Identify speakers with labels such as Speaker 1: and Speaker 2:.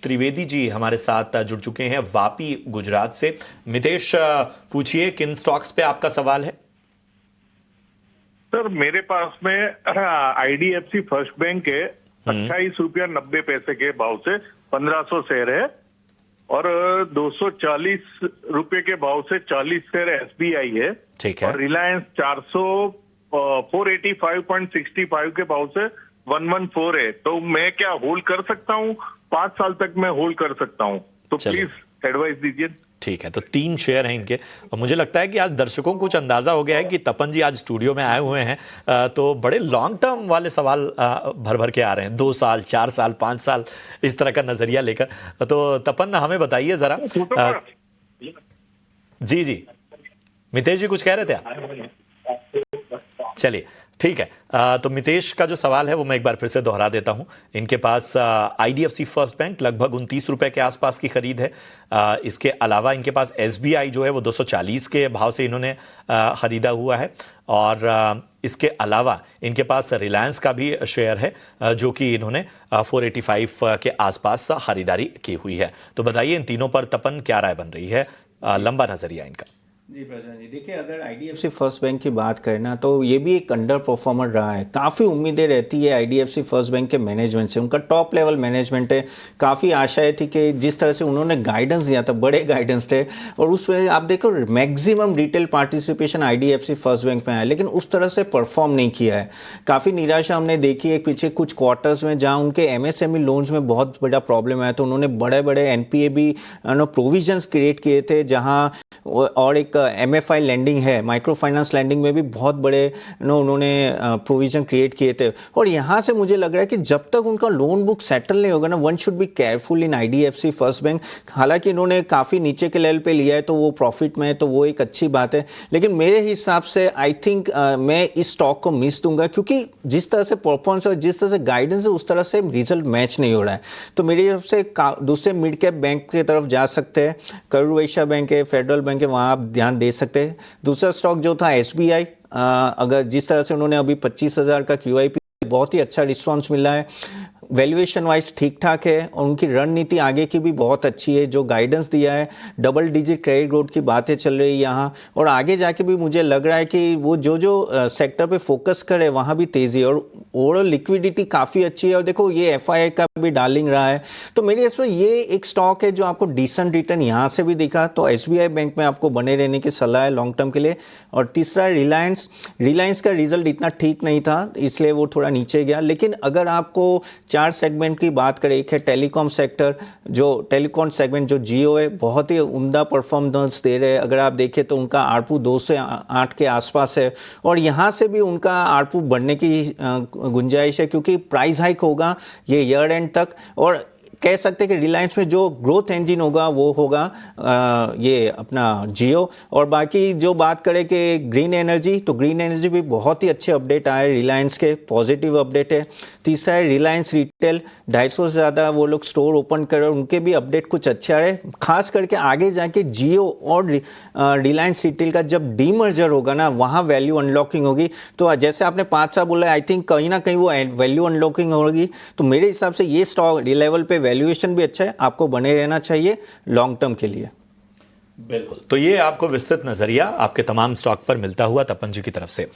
Speaker 1: त्रिवेदी जी हमारे साथ जुड़ चुके हैं वापी गुजरात से। मितेश, पूछिए किन स्टॉक्स पे आपका सवाल है।
Speaker 2: सर मेरे पास में IDFC फर्स्ट बैंक है, 28 रुपया 90 पैसे के भाव से 1500 शेयर है, और 240 रुपए के भाव से 40 शेयर SBI है।
Speaker 1: ठीक है।
Speaker 2: और रिलायंस 485.65 के भाव से 114 है। तो मैं क्या होल्ड कर सकता हूँ? 5 साल तक मैं होल्ड कर सकता हूँ, तो प्लीज एडवाइस दीजिए।
Speaker 1: ठीक है, तो 3 शेयर हैं इनके, और मुझे लगता है कि आज दर्शकों को कुछ अंदाजा हो गया है कि तपन जी आज स्टूडियो में आए हुए हैं, तो बड़े लॉन्ग टर्म वाले सवाल भर भर के आ रहे हैं, 2 साल 4 साल 5 साल इस तरह का नजरिया लेकर। तो तपन हमें बताइए जरा। जी मितेश जी कुछ कह रहे थे आप? चलिए ठीक है। तो मितेश का जो सवाल है वो मैं एक बार फिर से दोहरा देता हूं। इनके पास IDFC फर्स्ट बैंक लगभग 29 रुपए के आसपास की खरीद है। इसके अलावा इनके पास SBI जो है वो 240 के भाव से इन्होंने खरीदा हुआ है, और इसके अलावा इनके पास रिलायंस का भी शेयर है जो कि इन्होंने 485 के आसपास खरीदारी की हुई है। तो बताइए इन तीनों पर तपन क्या राय बन रही है, लंबा नजरिया इनका।
Speaker 3: जी प्रशांत जी, देखिए अगर IDFC फर्स्ट बैंक की बात करें ना, तो ये भी एक अंडर परफॉर्मर रहा है। काफ़ी उम्मीदें रहती है IDFC फर्स्ट बैंक के मैनेजमेंट से, उनका टॉप लेवल मैनेजमेंट है। काफ़ी आशाएं थी कि जिस तरह से उन्होंने गाइडेंस दिया था, बड़े गाइडेंस थे, और उसमें आप देखो maximum retail participation IDFC first bank में आया, लेकिन उस तरह से परफॉर्म नहीं किया है। काफ़ी निराशा हमने देखी है पीछे कुछ क्वार्टर्स में, जहाँ उनके MSME लोन्स में बहुत बड़ा प्रॉब्लम आया, तो उन्होंने बड़े बड़े NPA भी प्रोविजंस क्रिएट किए थे, जहाँ और एक MFI लैंडिंग है, माइक्रो फाइनेंस लैंडिंग में भी बहुत बड़े उन्होंने प्रोविजन क्रिएट किए थे। और यहाँ से मुझे लग रहा है कि जब तक उनका लोन बुक सेटल नहीं होगा ना, one should be careful in IDFC first bank. हालांकि इन्होंने काफ़ी नीचे के लेवल पे लिया है, तो वो प्रॉफिट में है, तो वो एक अच्छी बात है, लेकिन मेरे हिसाब से आई थिंक मैं इस स्टॉक को मिस दूंगा, क्योंकि जिस तरह से परफॉर्मेंस और जिस तरह से गाइडेंस है उस तरह से रिजल्ट मैच नहीं हो रहा है। तो मेरे हिसाब से दूसरे मिड कैप बैंक की तरफ जा सकते हैं, करूर वैश्य बैंक है, फेडरल बैंक है, वहाँ आप ध्यान दे सकते हैं। दूसरा स्टॉक जो था SBI, अगर जिस तरह से उन्होंने अभी 25,000 का QIP, बहुत ही अच्छा रिस्पांस मिला है, वैल्यूएशन वाइज ठीक ठाक है, और उनकी रणनीति आगे की भी बहुत अच्छी है। जो गाइडेंस दिया है, डबल डिजिट क्रेडिट ग्रोथ की बातें चल रही है यहाँ, और आगे जाके भी मुझे लग रहा है कि वो जो सेक्टर पे फोकस करे वहाँ भी तेज़ी है, और ओवरऑल लिक्विडिटी काफ़ी अच्छी है। और देखो ये FII का भी डार्लिंग रहा है, तो मेरे इसमें ये एक स्टॉक है जो आपको डिसेंट रिटर्न यहाँ से भी दिखा, तो SBI बैंक में आपको बने रहने की सलाह है लॉन्ग टर्म के लिए। और तीसरा रिलायंस का रिजल्ट इतना ठीक नहीं था, इसलिए वो थोड़ा नीचे गया। लेकिन अगर आपको 4 सेगमेंट की बात करें, एक है टेलीकॉम सेक्टर, जो टेलीकॉम सेगमेंट जो जियो है, बहुत ही उम्दा परफॉर्मेंस दे रहे हैं। अगर आप देखें तो उनका ARPU 2 से 8 के आसपास है, और यहाँ से भी उनका ARPU बढ़ने की गुंजाइश है, क्योंकि प्राइस हाइक होगा ये ईयर एंड तक। और कह सकते हैं कि रिलायंस में जो ग्रोथ इंजन होगा वो होगा ये अपना जियो। और बाकी जो बात करें कि ग्रीन एनर्जी, तो ग्रीन एनर्जी भी बहुत ही अच्छे अपडेट आए रिलायंस के, पॉजिटिव अपडेट है। तीसरा है रिलायंस रिटेल, 250 से ज़्यादा वो लोग स्टोर ओपन कर रहे हैं, उनके भी अपडेट कुछ अच्छे आ रहे हैं। खास करके आगे जाके जियो और रिलायंस रिटेल का जब डीमर्जर होगा ना, वहाँ वैल्यू अनलॉकिंग होगी। तो जैसे आपने 5 साल बोला, आई थिंक कहीं ना कहीं वो वैल्यू अनलॉकिंग होगी। तो मेरे हिसाब से ये स्टॉक लेवल पे वैल्यूएशन भी अच्छा है, आपको बने रहना चाहिए लॉन्ग टर्म के लिए।
Speaker 1: बिल्कुल, तो ये आपको विस्तृत नजरिया आपके तमाम स्टॉक पर मिलता हुआ तपन जी की तरफ से।